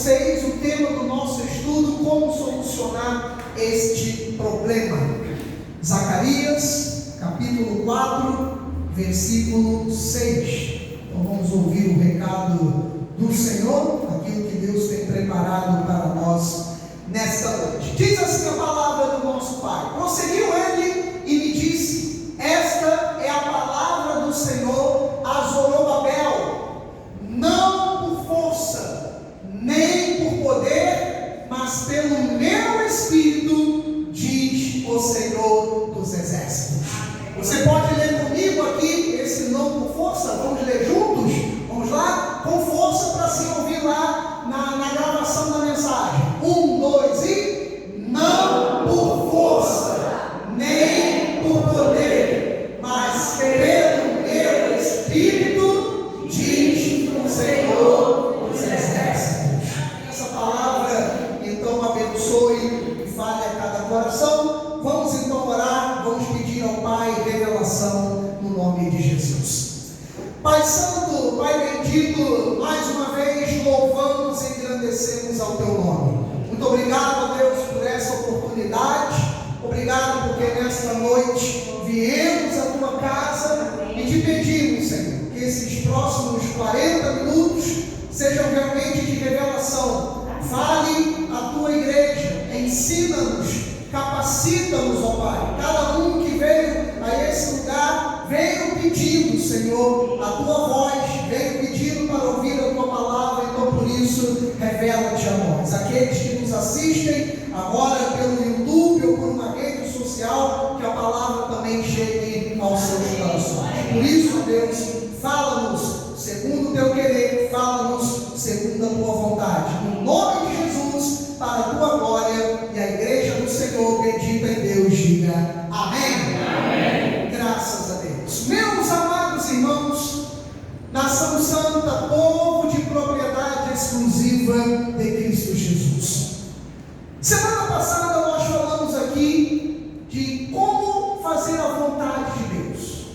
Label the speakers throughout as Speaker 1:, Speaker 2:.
Speaker 1: 6, o tema do nosso estudo: como solucionar este problema. Zacarias, capítulo 4, versículo 6. Então vamos ouvir o recado do Senhor, aquilo que Deus tem preparado para nós nesta noite. Diz assim a palavra do nosso Pai: prosseguiu ele e me disse: esta é a palavra do Senhor a Zorobabel, não por força, nem por poder, mas pelo meu Espírito, diz o Senhor dos Exércitos. Você pode ler comigo aqui esse não por força? Vamos ler juntos? Vamos lá? Com força para se ouvir lá na gravação da mensagem. 1, 2 e... não por força, nem por poder, mas pelo meu Espírito, diz o Senhor dos Exércitos. Essa palavra então abençoe e fale a cada coração. Vamos então orar, vamos pedir ao Pai revelação no nome de Jesus. Pai Santo, Pai bendito, mais uma vez louvamos e engrandecemos ao Teu nome. Muito obrigado, Deus, por essa oportunidade. Obrigado porque nesta noite viemos à Tua casa e te pedimos, Senhor, que esses próximos 40 minutos sejam realmente de revelação. Fale a Tua igreja, ensina-nos, capacita-nos, ó Pai. Cada um que veio a esse lugar, veio pedindo, Senhor, a Tua voz, veio pedindo para ouvir a Tua palavra. Então por isso, revela-te a nós. Aqueles que nos assistem agora pelo YouTube ou por uma rede social, que a palavra também chegue aos seus corações. Por isso, Deus, fala-nos segundo o Teu querer, fala-nos segundo a Tua vontade. No nome de Jesus, para a Tua glória, e a igreja do Senhor, bendita em Deus, diga amém. Amém. Graças a Deus. Meus amados irmãos, nação santa, povo de propriedade exclusiva de Cristo Jesus. Semana passada nós falamos aqui de como fazer a vontade de Deus.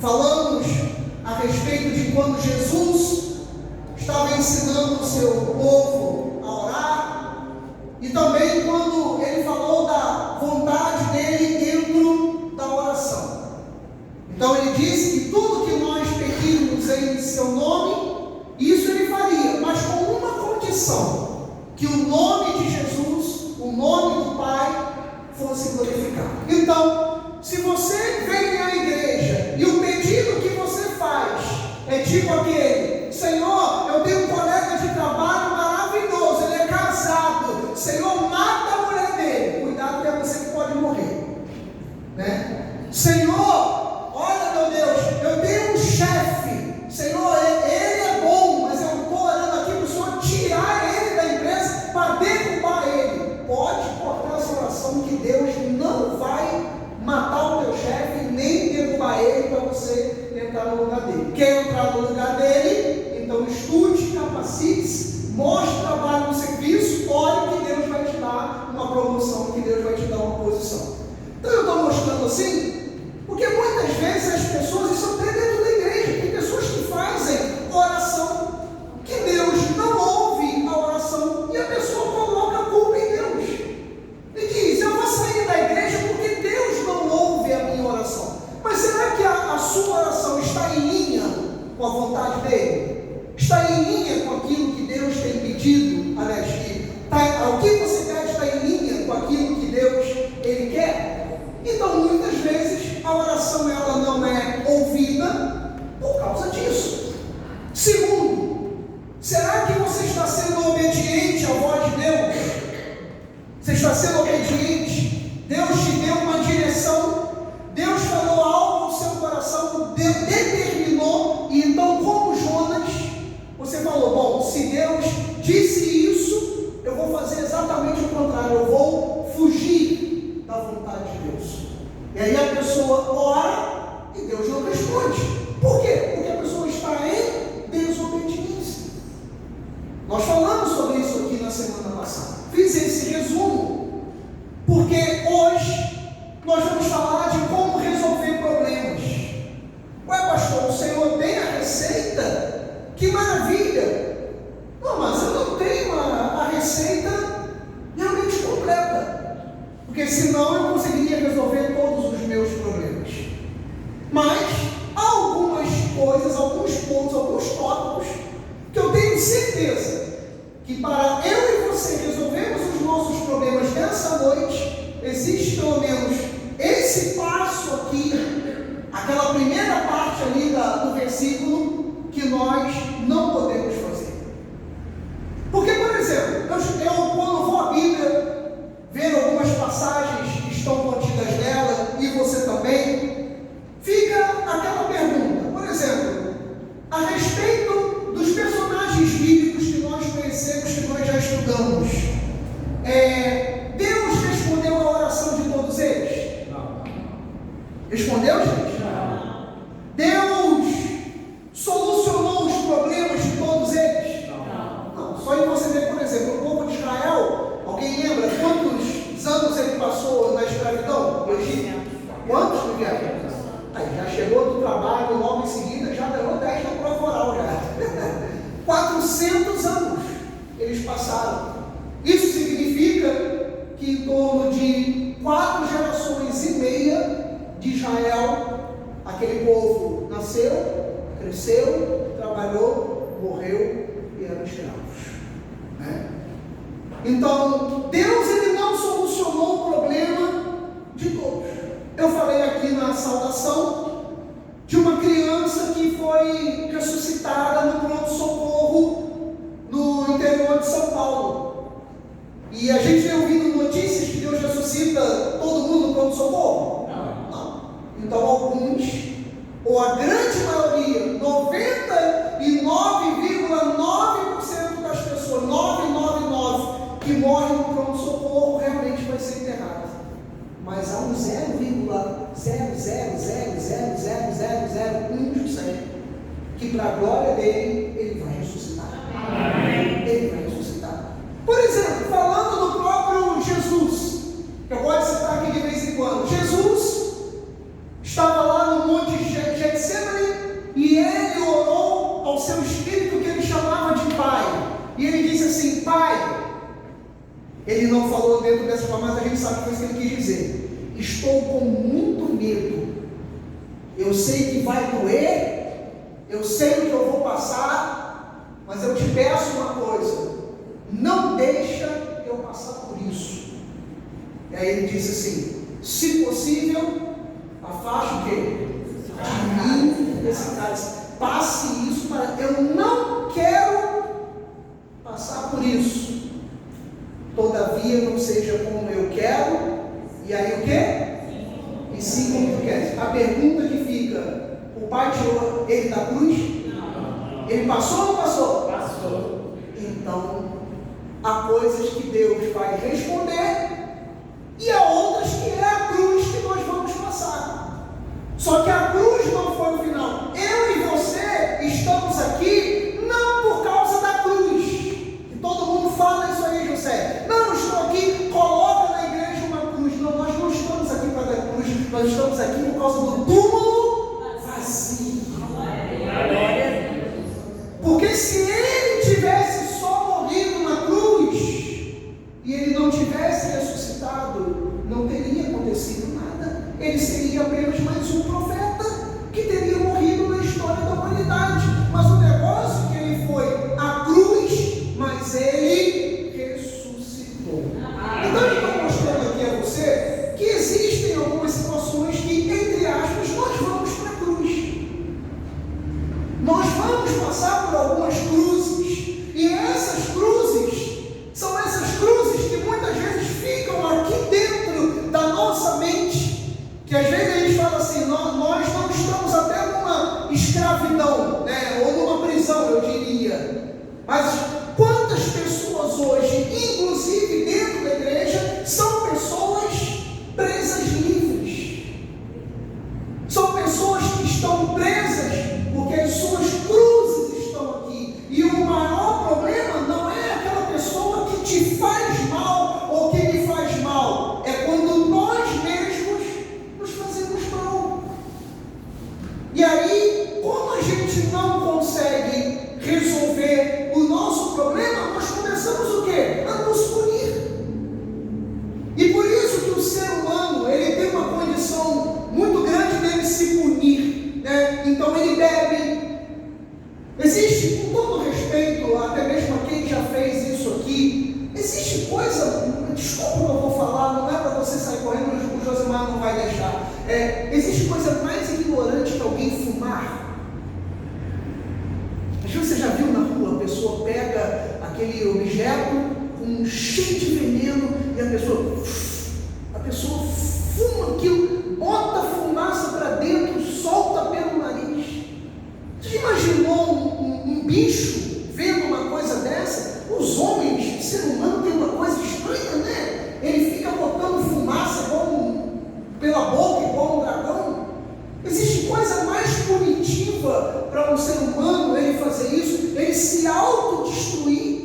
Speaker 1: Falamos a respeito de quando Jesus estava ensinando o seu povo a orar, e também quando ele falou da vontade dele dentro da oração. Então ele disse que tudo que nós pedimos em seu nome, isso ele faria, mas com uma condição: que o nome de Jesus, o nome do Pai, fosse glorificado. Então, se você vem à igreja e o pedido que você faz é tipo aquele: Senhor, eu tenho um colega de trabalho maravilhoso, ele é casado, Senhor, mata a mulher dele. Cuidado, que é você que pode morrer, né? Senhor, olha, meu Deus, eu tenho um chefe, Senhor, ele é bom, mas eu estou orando aqui para o Senhor tirar ele da empresa para derrubar ele. Pode cortar essa oração, que Deus não vai matar o teu chefe, nem derrubar ele para você entrar no lugar dele. Quer entrar no lugar dele? Então estude, capacite-se, mostre trabalho no serviço, ore que Deus vai te dar uma promoção, que Deus vai te dar uma posição. Então eu estou mostrando assim, porque muitas vezes as pessoas, isso até dentro da igreja, tem pessoas que fazem oração, que Deus não ouve a oração, e a pessoa coloca a culpa em Deus. E diz: eu vou sair da igreja porque Deus não ouve a minha oração. Mas será que a sua oração está em linha com a vontade dele? Está em linha com aquilo que Deus tem pedido? Aliás, o que você pede está em linha com aquilo que Deus ele quer? Então muitas vezes a oração ela não é ouvida por causa disso. Segundo, será que você está sendo obediente à voz de Deus? Você está sendo obediente? Deus te deu uma direção, Deus falou algo no seu coração, Deus determinou, e então, como Jonas, você falou: bom, se Deus disse isso, eu vou fazer exatamente o contrário, eu vou fugir da vontade de Deus. E aí a pessoa ora e Deus não responde. Por quê? Porque a pessoa está em desobediência. Nós falamos sobre isso aqui na semana passada. Fiz esse resumo, porque hoje nós vamos falar de como resolver problemas. Ué, pastor, o Senhor tem a receita? Que maravilha! Não, mas eu não tenho receita realmente completa, porque senão eu conseguiria resolver todos os meus problemas. Mas há algumas coisas, alguns pontos, alguns tópicos que eu tenho certeza que para eu e você resolvermos os nossos problemas nessa noite, existe pelo menos esse passo aqui, aquela primeira parte ali do versículo, que nós não podemos fazer. Porque, por exemplo, eu quando vou à Bíblia, ver algumas passagens que estão contidas nela, e você também, fica aquela pergunta, por exemplo, a respeito dos personagens bíblicos que nós conhecemos, que nós já estudamos. Deus respondeu a oração de todos eles? Não. Respondeu, gente? Não. Deus solucionou os problemas de todos eles? Não. Só em você ver, por exemplo, o povo de Israel, alguém lembra quantos anos ele passou na escravidão? Quantos, Miguel? Aí já chegou do trabalho, logo em seguida já ganhou 10 na prova oral já. 400 anos eles passaram. Isso significa que em torno de 4 gerações e meia de Israel, aquele povo nasceu, cresceu, trabalhou, morreu e eram escravos. Né? Então, Deus ele não solucionou o problema de todos. Eu falei aqui na saudação de uma criança que foi ressuscitada no pronto-socorro no interior de São Paulo. E a gente tem ouvido notícias que Deus ressuscita todo mundo no pronto-socorro? Não. Então alguns, ou a grande maioria, 99,9% das pessoas, 999, que morrem no pronto-socorro, realmente vai ser enterrado. Mas há um 0,0000001% que para a glória dele, ele vai ressuscitar. Amém. Ele vai ressuscitar. Por exemplo, falando do próprio Jesus, que eu gosto de citar aqui de vez em quando. Jesus estava lá no monte de Getsemane e ele orou ao seu espírito que ele chamava de Pai. E ele disse assim: Pai. Ele não falou dentro dessa forma, mas a gente sabe o que ele quis dizer. Estou com muito medo. Eu sei que vai doer, eu sei o que eu vou passar, mas eu te peço uma coisa: não deixa eu passar por isso. E aí ele disse assim: se possível, afaste o quê? De mim desse cálice. Passe isso para... Eu não quero passar por isso. Todavia não seja como eu quero. E aí o quê? E sim como tu queres. A pergunta que fica: o Pai tirou ele da cruz? Não. Ele passou ou não passou? Passou. Então, há coisas que Deus vai responder e há outras que é a cruz que nós vamos passar. Só que a cruz não foi o final. Eu e você estamos aqui não por causa da cruz. E todo mundo fala isso aí, José. Não, estou aqui, coloca na igreja uma cruz. Não, nós não estamos aqui para dar cruz. Nós estamos aqui por causa do túmulo vazio. Porque se ele tivesse só morrido na cruz e ele não tivesse ressuscitado, não teria acontecido nada. Ele seria apenas mais um profeta que teria morrido na história da humanidade. Mas o negócio é que ele foi à cruz, mas ele ressuscitou. Então eu estou mostrando aqui a você que existem algumas situações que, entre aspas, nós vamos para a cruz. Nós vamos passar por algumas cruzes. E essas cruzes são essas cruzes que muitas vezes ficam aqui dentro da nossa mente. Que às vezes a gente fala assim: nós não estamos até numa escravidão, né? Ou numa prisão, eu diria. Mas quantas pessoas hoje, inclusive dentro da igreja, são pessoas presas livres? São pessoas que estão presas porque as suas cruzes estão aqui. E o maior problema não é aquela pessoa que te faz mal ou que me faz mal. É quando nós mesmos nos fazemos mal. E aí, como a gente não consegue resolver o nosso Existe coisa mais ignorante que alguém fumar? Acho que você já viu na rua, a pessoa pega aquele objeto cheio de veneno e a pessoa fuma aquilo, bota a fumaça para dentro, solta pelo nariz. Você imaginou um bicho vendo uma coisa dessa? Os homens, o ser humano tem uma coisa estranha, né? Ele fica botando fumaça pela boca igual um dragão. Existe coisa mais punitiva para um ser humano ele fazer isso? Ele se autodestruir.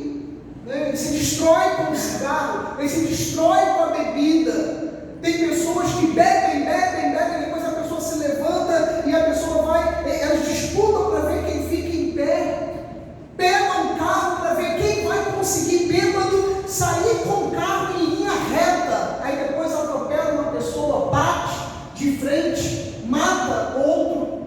Speaker 1: Ele se destrói com o cigarro, ele se destrói com a bebida. Tem pessoas que bebem, depois a pessoa se levanta e a pessoa vai, elas disputam para ver quem fica em pé. Pegam um carro para ver quem vai conseguir bêbado sair com o carro em linha reta. Aí depois atropela uma pessoa, bate de frente, mata outro.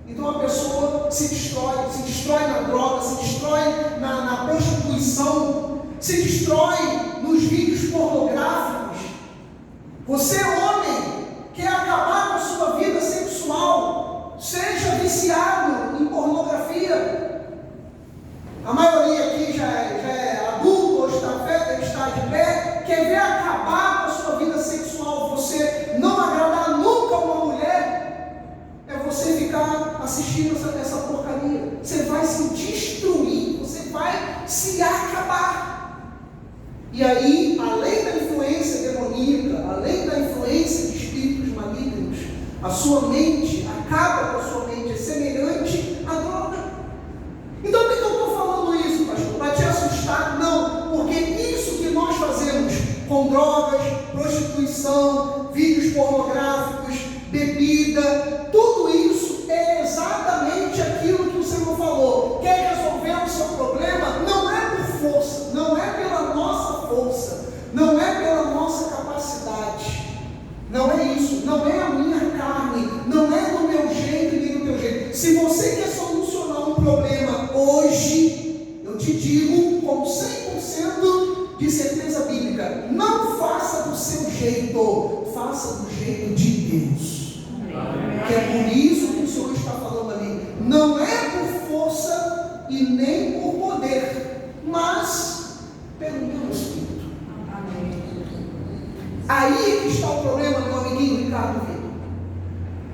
Speaker 1: Então a pessoa se destrói na droga, se destrói na prostituição, se destrói nos vídeos pornográficos. Você, homem, quer acabar com a sua vida sexual, seja viciado em pornografia. A maioria aqui já é adulto, ou está de pé, quer ver acabar com a sua vida sexual, você não agradar nunca uma mulher, é você ficar assistindo essa porcaria. Você vai se destruir, você vai se acabar. E aí, além da influência demoníaca, além da influência de espíritos malignos, a sua mente, acaba com a sua mente, é semelhante à droga. Então por que eu estou falando isso, pastor? Para te assustar? Não, porque isso que nós fazemos com drogas, prostituição, vídeos pornográficos, bebida, tudo isso é exatamente aquilo que o Senhor falou. Quer resolver o seu problema? Não é por força, não é pela nossa força, não é pela nossa capacidade, não é isso, não é a minha carne, não é do meu jeito nem do teu jeito. Se você quer solucionar um problema hoje, eu te digo com 100% de certeza bíblica, não faça do seu jeito, faça do jeito de Deus. Que é por isso que o Senhor está falando ali. Não é por força e nem por poder, mas pelo meu Espírito. Aí que está o problema, meu amiguinho Ricardo Vitor.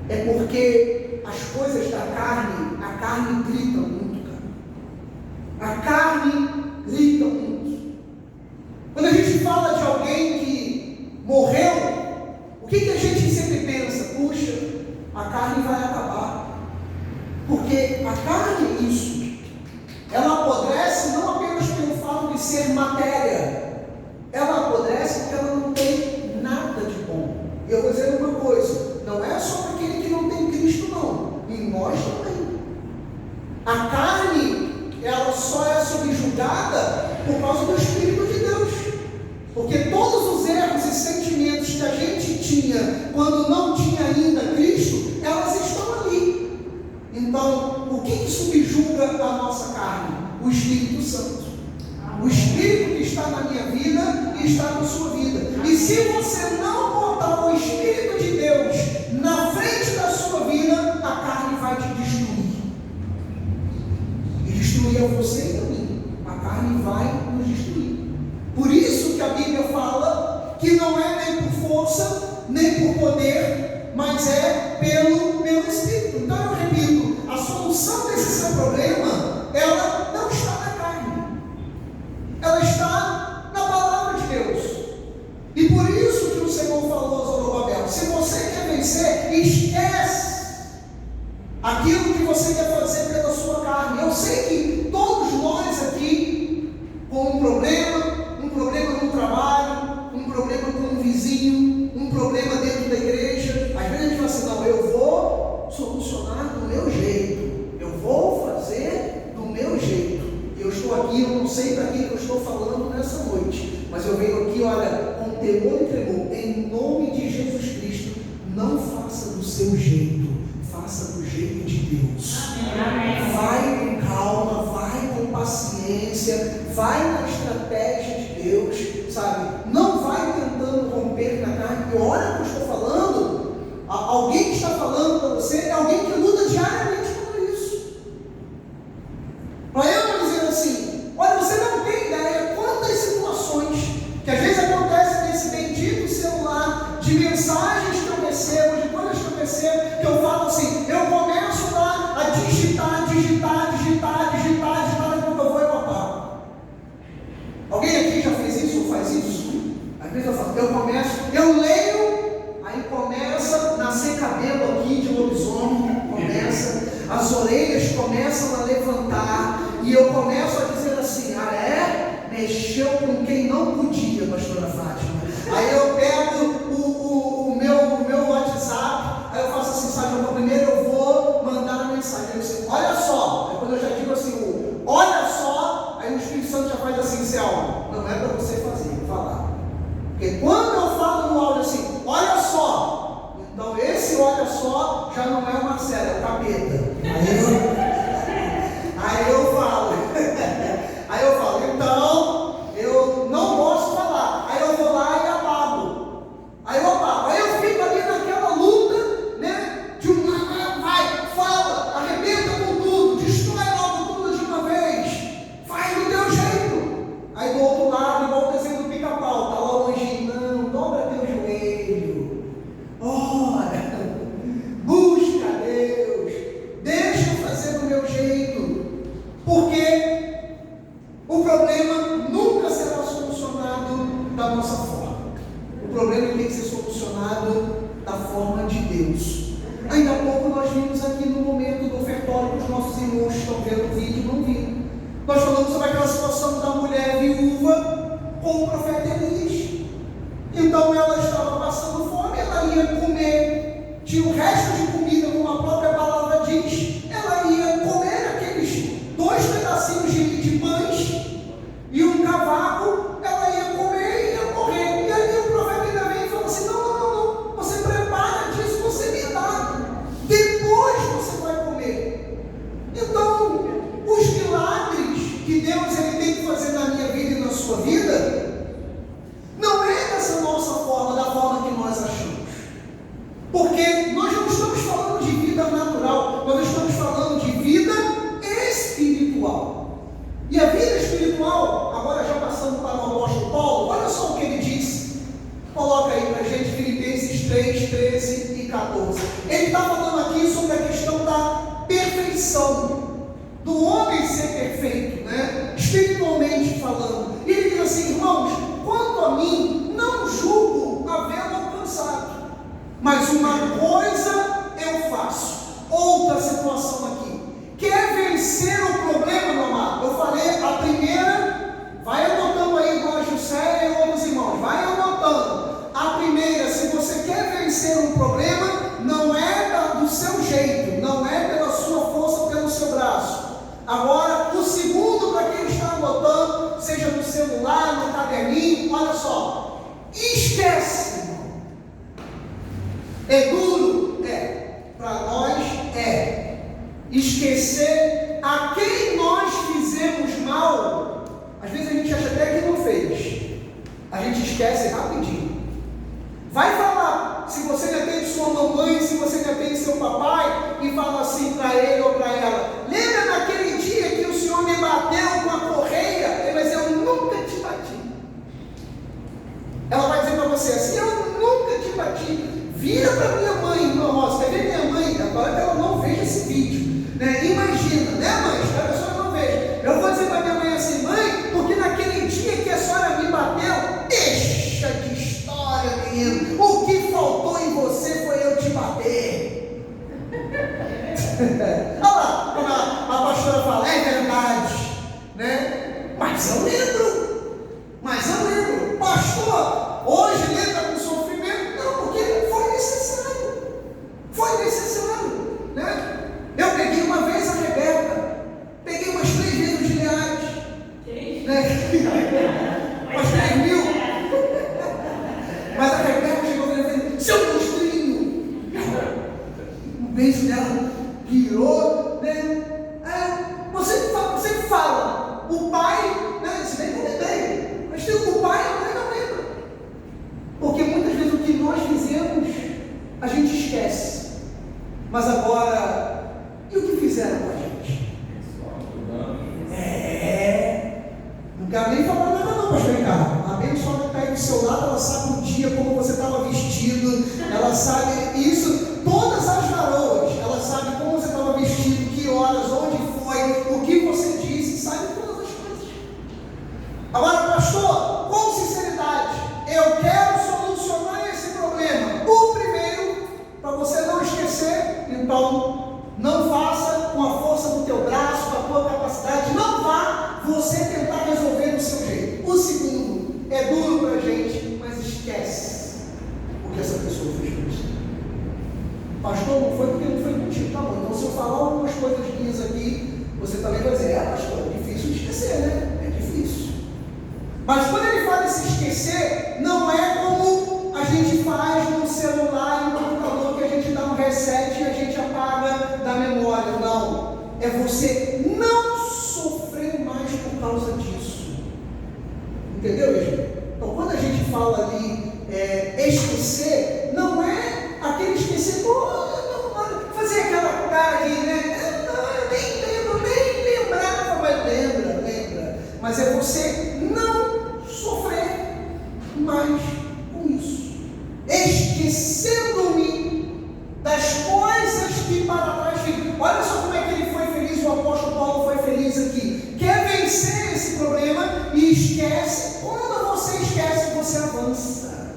Speaker 1: É porque as coisas da carne, a carne grita muito, cara. A carne grita muito. Quando a gente fala de alguém que morreu, o que a gente sempre pensa? Puxa, a carne vai acabar. Porque a carne é isso. Ela apodrece não apenas pelo fato de ser matéria. Ela apodrece porque ela não tem nada de bom. E eu vou dizer uma coisa, não é só para aquele que não tem Cristo, não. Em nós também. A carne, ela só é subjugada por causa do Espírito de Deus. Porque todos os erros e sentimentos que a gente tinha quando não tinha ainda Cristo, elas estão ali. Então, o que subjuga a nossa carne? O Espírito Santo. O Espírito que está na minha vida e está na sua vida. E se você não botar o Espírito de Deus na frente da sua vida, a carne vai te destruir. E destruir a você e a mim. A carne vai nos destruir. Por isso que a Bíblia fala que não é nem por força, nem por poder, mas é pelo Espírito. Então eu repito, a solução desse seu problema, ela não está na carne. Ela está na palavra de Deus. E por isso que o Senhor falou a Zorobabel, se você quer vencer, esquece aquilo que você quer fazer pela sua carne. Eu sei que todos nós aqui, com um problema no trabalho, um problema com um vizinho, um problema dentro da igreja, às vezes a gente fala assim, não, eu vou solucionar do meu jeito, eu vou fazer do meu jeito. Eu estou aqui, eu não sei para quem eu estou falando nessa noite, mas eu venho aqui, olha, com temor e tremor, em nome de Jesus Cristo, não faça do seu jeito, faça do jeito de Deus. Amém. Vai com calma, vai com paciência, vai na estratégia de Deus, sabe? Não vai tentando romper na carne. E olha o que eu estou falando, alguém alguém que luta diariamente contra isso. Para eu dizer assim, olha, você não tem ideia quantas situações que às vezes acontecem nesse bendito celular, de mensagens que eu recebo, de coisas que eu recebo, que eu falo assim, eu começo lá a digitar, daqui a pouco eu vou e eu apago. Alguém aqui já fez isso ou faz isso? Às vezes eu falo, eu leio, aí começa a nascer cabelo aqui de lobisomem, as orelhas começam a levantar, e eu começo a dizer assim, mexeu com quem não podia, pastora Fátima. Aí eu pego o meu WhatsApp, aí eu faço assim, sabe, primeiro eu vou mandar uma mensagem, aí eu digo, olha só, aí quando eu já digo assim, olha só, aí o Espírito Santo já faz assim, Selma, não é para você falar, porque quando eu falo no áudio assim, olha só, então esse olha só já não é o Marcelo, é o capeta. Aí eu falo, então eu não posso falar, aí eu vou lá e apago, aí eu fico ali naquela luta, né, de fala, arrebenta com tudo, destrói logo tudo de uma vez, faz do teu jeito, aí do outro lado, igual o desenho do pica-pau, tá lá o anjinho, não, dobra teu joelho, ora, busca Deus, deixa eu fazer do meu jeito, porque o problema nunca será solucionado da nossa forma. O problema tem que ser solucionado da forma de Deus. Ainda há pouco nós vimos aqui no momento do ofertório que os nossos irmãos que estão vendo o vídeo não viram. Nós falamos sobre aquela situação da mulher viúva com o profeta Elias. Então ela estava passando fome, ela ia comer, tinha o resto de comida, como a própria palavra diz, ela ia comer aqueles 2 pedacinhos de pães e um cavaco, ela ia comer e ia morrer. E aí o profeta ainda vem e fala assim, não, você prepara disso, você me dá, depois você vai comer. Então, os milagres que Deus tem que fazer na minha vida e na sua vida, não é dessa nossa forma, da forma que nós achamos. Porque nós não estamos falando de vida natural, nós estamos falando de vida espiritual. E a vida espiritual, agora já passando para o apóstolo Paulo, olha só o que ele disse. Coloca aí para a gente Filipenses 3, 13 e 14. Ele está falando aqui sobre a questão da perfeição, do homem ser perfeito, né? Espiritualmente falando. E ele diz assim, irmãos, quanto a mim, não julgo havê-lo alcançado, mas uma coisa eu faço, outra situação aqui, quer vencer o problema, meu amado? Eu falei, a primeira, vai anotando aí, igual a Juscelia e outros irmãos, vai anotando. A primeira, se você quer vencer um problema, não é do seu jeito, não é pela sua força, pelo seu braço. Agora, o segundo, para quem está anotando, seja no celular, no caderninho, olha só, esquece, irmão. É duro? É. Para nós é. Esquecer a quem nós fizemos mal, às vezes a gente acha até que não fez, a gente esquece rapidinho. Vai falar, se você ainda tem sua mamãe, se você ainda tem seu papai, e fala assim para ele ou para ela, lembra naquele dia que o senhor me bateu com a correia? Ele vai dizer, eu nunca te bati. Ela vai dizer para você assim, eu nunca te bati. Vira para minha mãe, irmão, quer ver minha mãe? Agora que ela não veja esse vídeo, né? Imagina, né, mãe? Espero que a senhora não veja. Eu vou dizer para minha mãe assim, mãe, porque naquele dia que a senhora me bateu, deixa de história, menino. O que faltou em você foi eu te bater. Olha lá, quando a pastora fala, é verdade, né? Mas eu lembro, pastor, hoje lembra com sofrimento? Não, porque foi necessário, né? Eu peguei uma vez a Rebeca, peguei umas 3 vezes os Gileades, né? Umas 3.000, mas a Rebeca chegou e falou, seu monstrinho, um beijo dela virou, né? Você fala, o pai, né? Se bem que eu lembrei, mas tem o pai e a mãe não lembra, porque muitas vezes o que nós fizemos a gente esquece, mas agora trabalho nada não, pastor Ricardo. A abençoada que está aí do seu lado, ela sabe o dia, como você estava vestido, ela sabe isso, todas as varoas, ela sabe como você estava vestido, que horas, onde foi, o que você disse, sabe todas as coisas. Agora, pastor, com sinceridade, eu quero solucionar esse problema. O primeiro, para você não esquecer, então, não faça com a força do teu braço, com a tua capacidade, não vá você tentar resolver do seu jeito. O segundo, é duro para a gente, mas esquece o que essa pessoa fez com você. Pastor, não foi porque não foi contigo, tá bom. Então, se eu falar algumas coisas minhas aqui, você também vai dizer, pastor, é difícil de esquecer, né? É difícil. Mas quando ele fala de se esquecer, não é como a gente faz no celular e no computador, que a gente dá um reset e a gente apaga da memória. Não. É você não sofrer mais por causa disso. Entendeu, gente? Então, quando a gente fala ali esquecer, não é aquele esquecer, fazer aquela cara de, né? Não, eu nem lembrava, mas lembra. Mas é você não sofrer mais com isso. Esquecendo-me das coisas que para trás ficam. Olha só como é que ele foi feliz, o apóstolo Paulo foi feliz aqui. Quer vencer esse problema e esquece. Quando você esquece, você avança.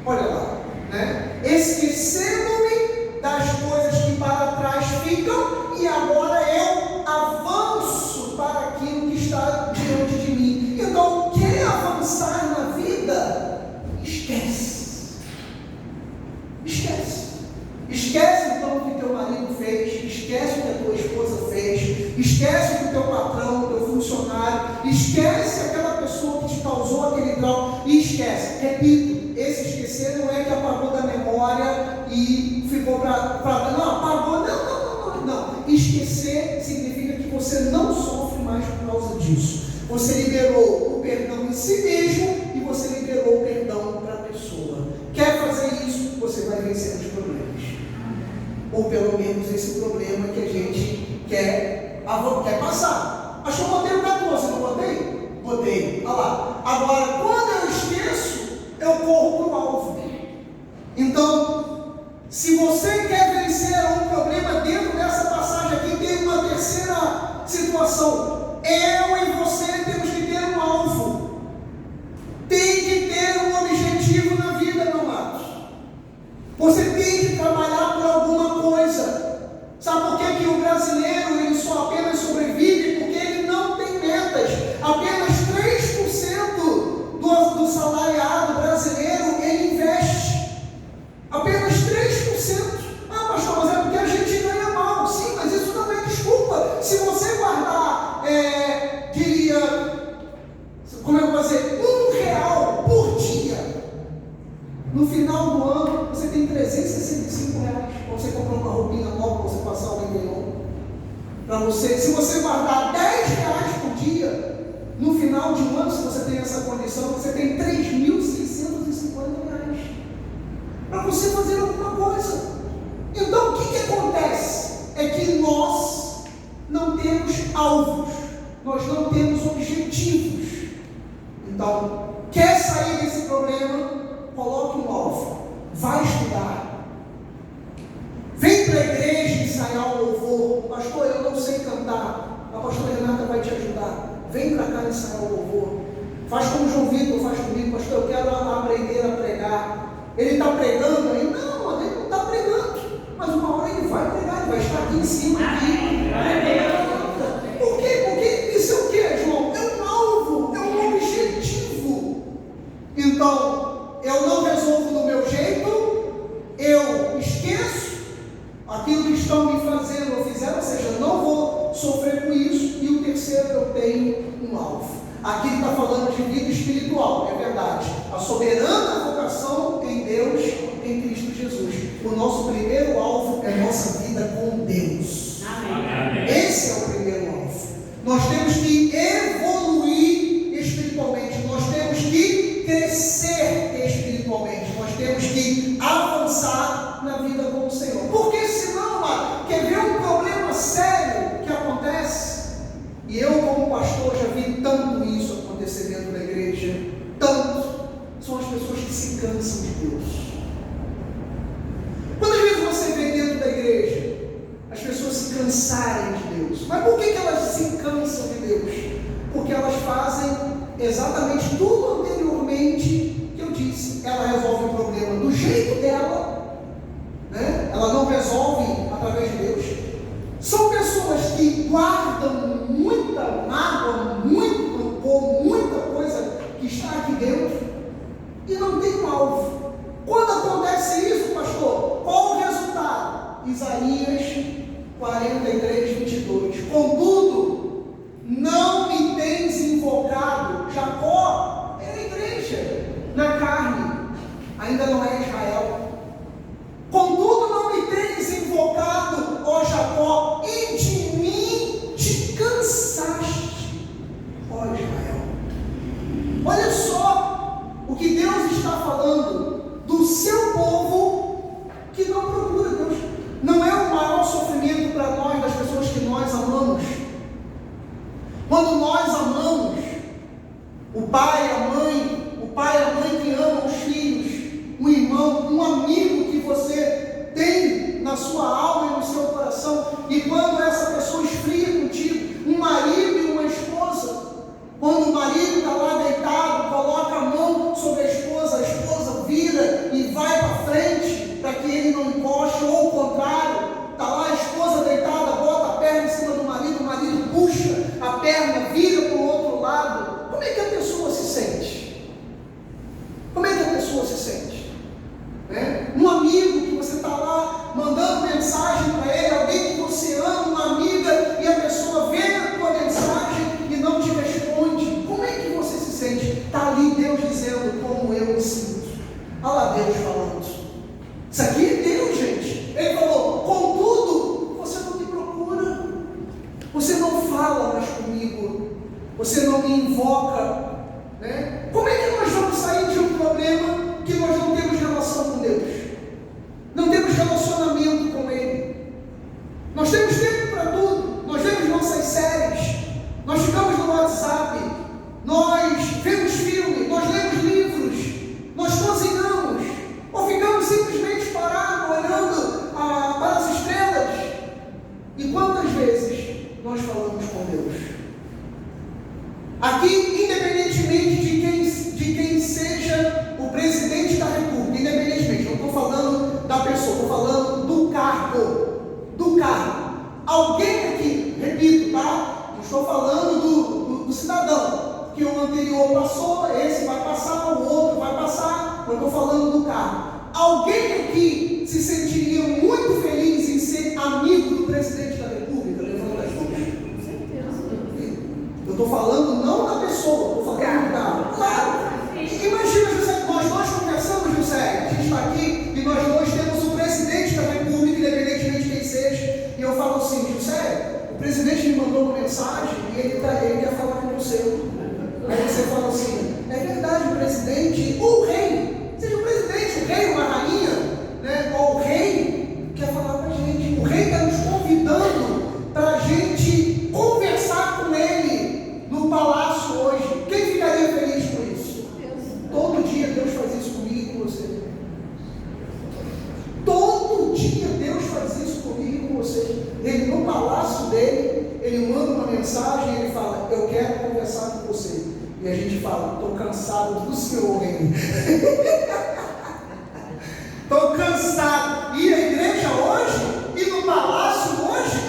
Speaker 1: Olha lá, né? Esquecendo-me das coisas que para trás ficam, e agora eu avanço para aquilo que está diante de mim. Então, quer avançar na vida? Esquece. Esquece então o que teu marido fez, esquece o que a tua esposa fez, esquece o que o teu patrão, o teu funcionário, esquece aquela pessoa que te causou aquele trauma, e esquece. Repito, esse esquecer não é que apagou da memória e ficou para não, apagou, não. Esquecer significa que você não sofre mais por causa disso. Você liberou o perdão em si mesmo e você liberou o perdão para a pessoa. Quer fazer isso? Você vai vencer os problemas. Ou pelo menos esse problema que a gente quer passar. Acho que eu botei o 14, não botei? Botei. Olha lá. Agora, quando eu esqueço, eu corro para o alvo. Então, se você quer vencer um problema dentro dessa passagem aqui, tem uma terceira situação. Eu e você temos que ter um alvo. Tem que ter um objetivo na vida, meu amado. Você tem que trabalhar por alguma coisa. Sabe por que o brasileiro ele só apenas sobrevive? Porque ele não tem metas. Apenas 3% do salariado brasileiro ele investe. Apenas 3%. Pastor, mas é porque a gente ganha mal. Sim, mas isso não é desculpa. Se você guardar, como é que eu vou dizer, R$1 por dia, no final do ano você tem R$365 para você comprar uma roupinha nova, para você passar o Réveillon. Para você, se você guardar R$10 por dia, no final de um ano, se você tem essa condição, você tem R$3.650 para você fazer alguma coisa. Então, o que acontece? É que nós não temos alvos, nós não temos objetivos. Então, quer sair desse problema? Coloque um alvo. Vai estudar. Vem para a igreja ensaiar o louvor. Pastor, eu não sei cantar. A pastora Renata vai te ajudar. Vem para cá ensaiar o louvor. Faz como o João Vitor faz comigo. Pastor, eu quero aprender a pregar. Ele está pregando aí? Não, ele não está pregando. Mas uma hora ele vai pregar, ele vai estar aqui em cima. Por quê? Porque isso é o que, João? É um alvo, é um objetivo. Então, eu não resolvo do meu jeito, eu esqueço aquilo que estão me fazendo ou fizeram, ou seja, não vou sofrer com isso. E o terceiro, eu tenho um alvo. Aqui ele está falando de vida espiritual, é verdade. A soberana vocação em Deus, em Cristo Jesus. O nosso primeiro alvo é nossa vida com Deus. Amém. Esse é o primeiro alvo. Nós temos que evoluir espiritualmente, nós temos que crescer espiritualmente, nós temos que avançar na vida com o Senhor. Porque senão, quer ver um problema sério que acontece? E eu, como pastor, já vi tanto exatamente tudo anteriormente que eu disse. Ela resolve o problema do jeito dela, né? Ela não resolve através de Deus. São pessoas que guardam muita mágoa, muito rancor, muita coisa que está aqui dentro e não tem um alvo. Quando acontece isso, pastor, qual o resultado? Isaías 43, 22. Contudo, não me tens invocado. Jacó é a igreja na carne, ainda não é Israel. Contudo, não me tens invocado, ó Jacó, e de mim te cansaste, ó Israel. Olha só o que Deus está falando do seu povo que não procura Deus. Não é o maior sofrimento para nós, das pessoas que nós amamos. Quando nós amamos o pai e a mãe que amam os filhos, um irmão, um amigo que você tem na sua alma e no seu coração, e quando essa pessoa esfria contigo, um marido e uma esposa, quando o marido está lá deitado, coloca a mão sobre a esposa vira e vai para frente, para que ele não encoste, ou o contrário, está lá a esposa deitada, bota a perna em cima do marido, o marido puxa a perna, vira para o outro lado. Como é que a pessoa se sente? Como é que a pessoa se sente? Né? Um amigo que você está lá mandando mensagem para ele, alguém que você ama, uma amiga, e a pessoa vê a tua mensagem e não te responde. Como é que você se sente? Está ali Deus dizendo como eu me sinto. Olha lá Deus falando. Isso aqui é Deus, gente. Ele falou: contudo, você não me procura, você não fala mais comigo, você não me invoca, né? Como é que nós vamos sair de um problema que nós não temos relação com Deus? Não temos relacionamento com Ele. Nós temos tempo para tudo. Nós vemos nossas séries, nós ficamos no WhatsApp, nós vemos filme, nós lemos livros, nós cozinhamos, ou ficamos simplesmente parados, olhando para as estrelas. E quantas vezes nós falamos com Deus? Aqui, independentemente de quem seja o presidente da República, independentemente, não estou falando da pessoa, estou falando do cargo. Alguém aqui, repito, tá? Não estou falando do cidadão, que o anterior passou, esse vai passar, o outro vai passar, eu estou falando do cargo. Alguém aqui se sentiria muito feliz em ser amigo do presidente da República? Levanta as mãos. Eu estou falando não da pessoa, estou falando do cargo. Claro. Imagina, José, nós dois conversamos, José, a gente está aqui e nós dois temos o presidente da República, independentemente de quem seja, e eu falo assim: José, o presidente me mandou uma mensagem e ele quer falar com você. Aí você fala assim: é verdade, o presidente, ou o rei, seja o presidente, o rei, uma rainha, né? Ou o rei quer falar com a gente. O rei está nos convidando para a gente conversar com ele no palácio hoje. Quem ficaria feliz com isso? Todo dia Deus faz isso comigo e com você. Todo dia Deus faz isso comigo e com você. Ele, no palácio dele, ele manda uma mensagem e ele fala: eu quero conversar com você. E a gente fala: estou cansado do seu reino. Estou cansado. E a igreja hoje, e no palácio hoje,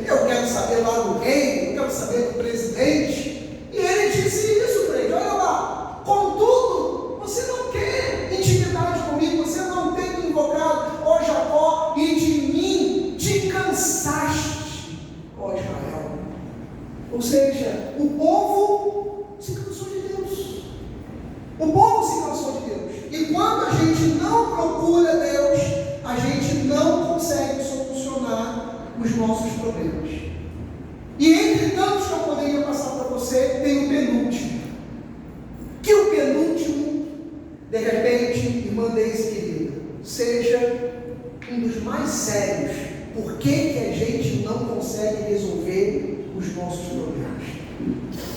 Speaker 1: eu quero saber lá do rei, eu quero saber do presidente. E ele disse isso para ele: olha lá, contudo, você não quer intimidade comigo, você não tem me invocado, ó Jacó, e de mim te cansaste, ó Israel. Ou seja, o povo se cansou de Deus. O povo se cansou de Deus. E quando a gente não procura Deus, a gente não consegue solucionar os nossos problemas. E entre tantos que eu poderia passar para você, tem o penúltimo. Que o penúltimo, de repente, irmã Deise querida, seja um dos mais sérios. Por que a gente não consegue resolver os nossos problemas?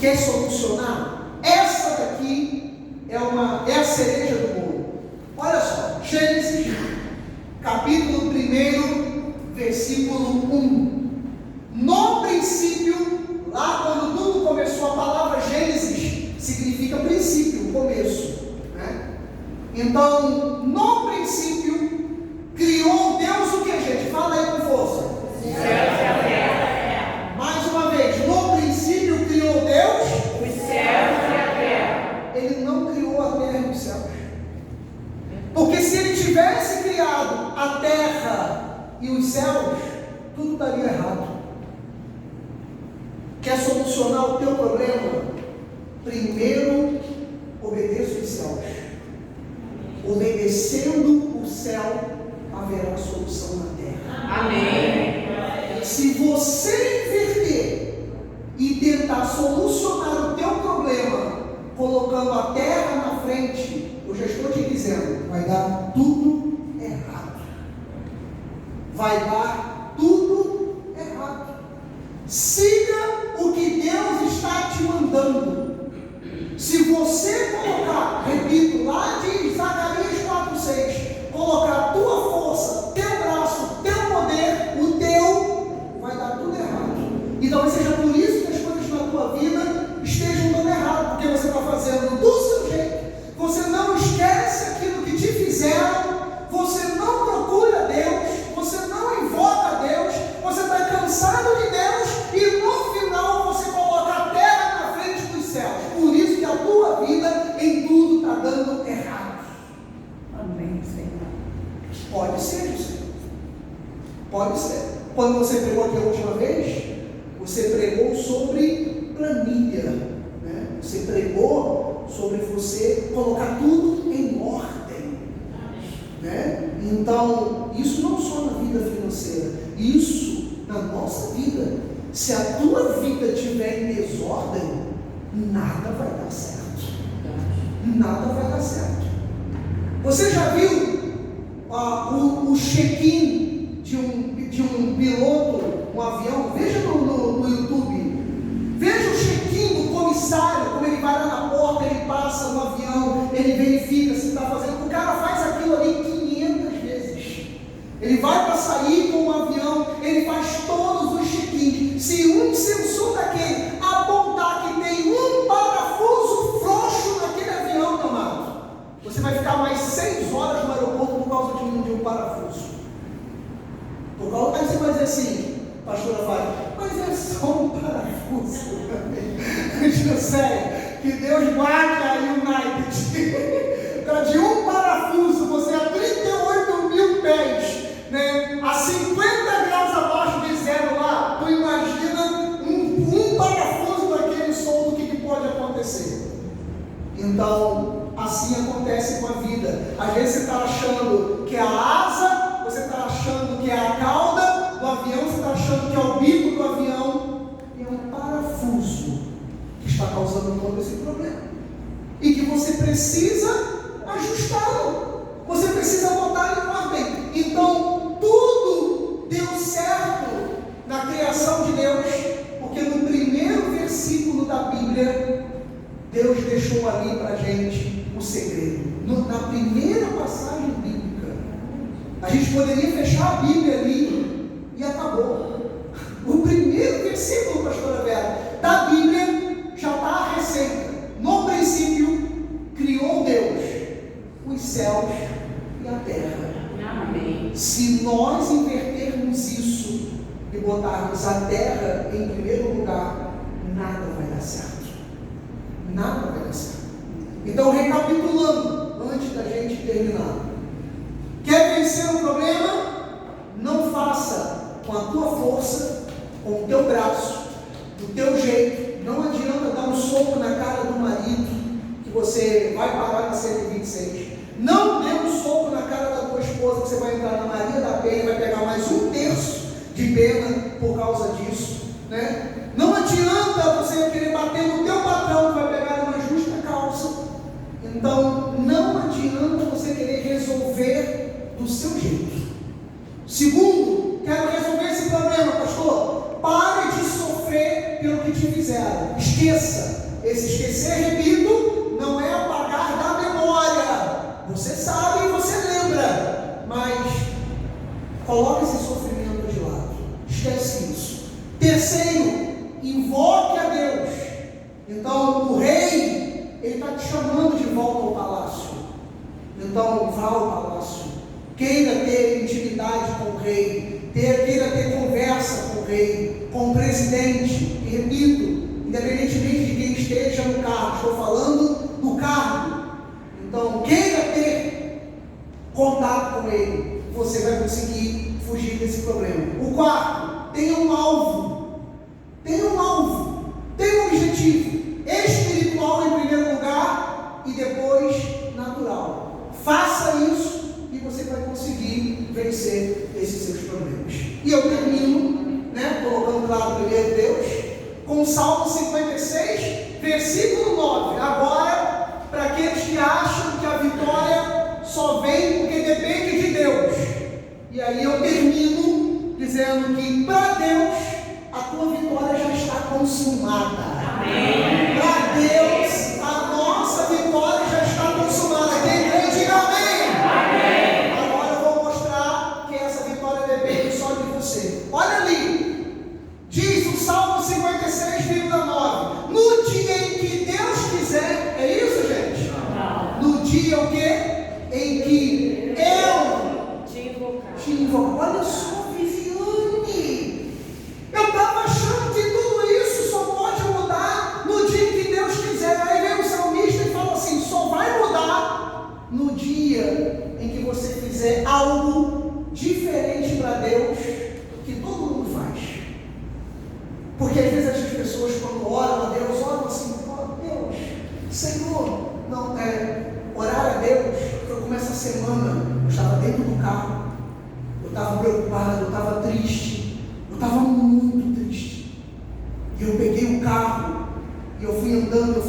Speaker 1: Quer solucionar? Essa daqui é a cereja do bolo. Olha só, Gênesis, capítulo 1, versículo 1. No princípio, lá quando tudo começou, a palavra Gênesis Então, no princípio, criou Deus o que, gente? Fala aí com força.
Speaker 2: Os céus e a terra.
Speaker 1: Mais uma vez, no princípio criou Deus
Speaker 2: Os céus e a terra.
Speaker 1: Ele não criou a terra e os céus. Porque se ele tivesse criado a terra e os céus, tudo estaria errado. Quer solucionar o teu problema? Primeiro, obedeça os céus. Obedecendo o céu, haverá solução na terra.
Speaker 2: Amém.
Speaker 1: Se você inverter e tentar solucionar o teu problema, colocando a terra na frente, eu já estou te dizendo, vai dar tudo errado. Vai dar tudo errado. Siga o que Deus está te mandando. Se você colocar, repito, lá de Zacarias 4:6, colocar a tua força, teu braço, teu poder, o teu, vai dar tudo errado. E talvez seja por isso que as coisas na tua vida estejam dando errado, porque você está fazendo do seu jeito, você não esquece aquilo que te fizeram, você não procura Deus, você não invoca Deus, você está cansado de Deus e no final você coloca a terra na frente dos céus. Por isso que a tua vida em tudo está dando errado.
Speaker 2: Amém, Senhor.
Speaker 1: Pode ser, José. Pode ser. Quando você pregou aqui a última vez, você pregou sobre planilha, né? Você pregou sobre você colocar tudo em ordem, né? Então, isso não só na vida financeira, isso na nossa vida. Se a tua vida estiver em desordem, nada vai dar certo. Nada vai dar certo. Você já viu o check-in de um piloto, um avião? Veja no YouTube. Veja o check-in do comissário, como ele vai lá na porta, ele passa no avião, ele verifica se está fazendo. O cara faz aquilo ali 500 vezes. Ele vai para sair com o avião, ele faz todos os check-ins. Se um sensor daquele apontar que tem um parafuso frouxo naquele avião, meu amado, você vai ficar mais 6 horas no aeroporto por causa de um parafuso. Aí você vai dizer assim, pastora Fábio, mas é só um parafuso. José, que Deus guarde a United. Então, de um parafuso, você a 38 mil pés, né, a 50 graus abaixo de zero lá, tu imagina um parafuso daquele solto, o que pode acontecer? Então, assim acontece com a vida. Às vezes você está achando que é a asa, você está achando que é a cauda do avião, você está achando que é o bico do avião, e é um parafuso que está causando todo esse problema. E que você precisa ajustá-lo, você precisa botar em ordem. Então, tudo deu certo na criação de Deus, porque no primeiro versículo da Bíblia, Deus deixou ali para a gente o segredo. Na primeira passagem bíblica, a gente poderia fechar a Bíblia ali e acabou. O primeiro versículo, pastora Vera, da Bíblia já está a receita. No princípio, criou Deus os céus e a terra.
Speaker 2: Amém.
Speaker 1: Se nós invertermos isso e botarmos a terra em primeiro lugar, nada vai dar certo. Nada vai dar certo. Então, recapitulando, antes da gente terminar, quer vencer o problema? Não faça com a tua força, com o teu braço, do teu jeito. Não adianta dar um soco na cara do marido, que você vai parar na 126. Não dê um soco na cara da tua esposa, que você vai entrar na Maria da Penha e vai pegar mais 1/3 de pena por causa disso, né? Não adianta você querer bater no teu patrão, que vai pegar uma justa causa. Então, não adianta você querer resolver do seu jeito. Segundo, quero resolver esse problema, pastor. Pare de sofrer pelo que te fizeram. Esqueça. Esse esquecer, repito, não é apagar da memória. Você sabe e você lembra, mas coloque esse sofrimento de lado. Esquece isso. Terceiro, invoque a Deus. Então, o rei, ele está te chamando de volta ao palácio. Então vá ao palácio, queira ter intimidade com o rei, queira ter conversa com o rei, com o presidente, e repito, independentemente de quem esteja no cargo, estou falando do cargo. Então queira ter contato com ele, você vai conseguir fugir desse problema. O quarto, tenha um alvo, tenha um objetivo espiritual em primeiro lugar e depois natural. Faça isso e você vai conseguir vencer esses seus problemas. E eu termino, colocando lá primeiro Deus, com o Salmo 56, versículo 9. Agora, para aqueles que acham que a vitória só vem porque depende de Deus. E aí eu termino dizendo que para Deus a tua vitória já está consumada. Para Deus a nossa vitória já está consumada. Quem crê, diga amém. Agora eu vou mostrar que essa vitória depende só de você. Olha ali, diz o Salmo 56,9: no dia em que Deus quiser, é isso, gente? No dia o quê? Em que eu te invocar. Olha só, Viviane, eu estava achando que tudo isso só pode mudar no dia em que Deus quiser. Aí vem o salmista e fala assim: só vai mudar no dia em que você fizer algo diferente para Deus que todo mundo faz. Porque às vezes as pessoas, quando oram a Deus, oram assim: oh Deus, Senhor, não, orar a Deus. Foi como essa semana, eu estava dentro do carro, eu estava preocupado, eu estava triste, eu estava muito triste. E eu peguei o carro e eu fui andando.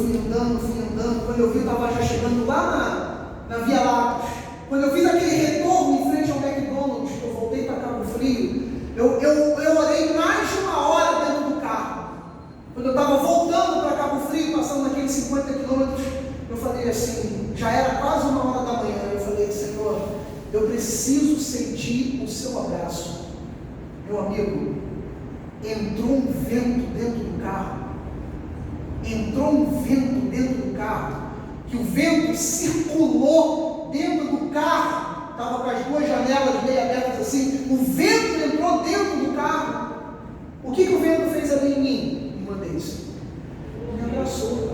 Speaker 1: Quando eu vi, eu estava já chegando lá na Via Lácteos. Quando eu fiz aquele retorno em frente ao McDonald's, eu voltei para Cabo Frio, eu orei mais de uma hora dentro do carro. Quando eu estava voltando para Cabo Frio, passando naqueles 50 quilômetros, eu falei assim, já era quase 1h da manhã, eu falei: Senhor, eu preciso sentir o seu abraço. Meu amigo, entrou um vento dentro do carro, que o vento circulou dentro do carro, estava com as duas janelas meio abertas assim, o vento entrou dentro do carro. O que o vento fez ali em mim, irmã Deise? Me abraçou.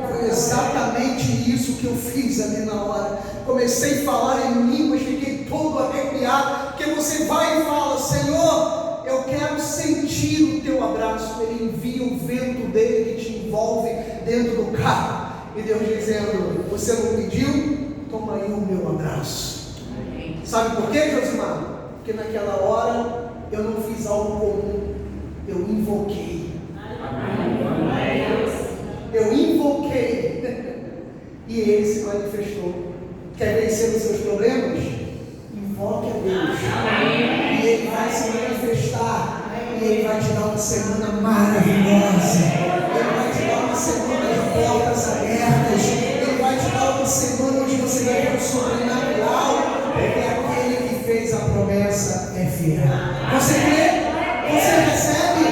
Speaker 1: Foi exatamente isso que eu fiz ali na hora. Comecei a falar em línguas, fiquei todo arrepiado, porque você vai e fala: Senhor, eu quero sentir o teu abraço. Ele envia o vento dele que te envolve dentro do carro, e Deus dizendo: você não pediu? Toma aí o meu abraço. Sabe por quê, Josimar? Porque naquela hora eu não fiz algo comum, eu invoquei. Eu invoquei e ele se manifestou. Quer vencer os seus problemas? Invoque a Deus. E ele vai se manifestar. E ele vai te dar uma semana maravilhosa. Ele vai te dar uma semana de portas abertas. Ele vai te dar uma semana onde você vai ver o sobrenatural. Porque aquele que fez a promessa é fiel. Você crê? Você recebe?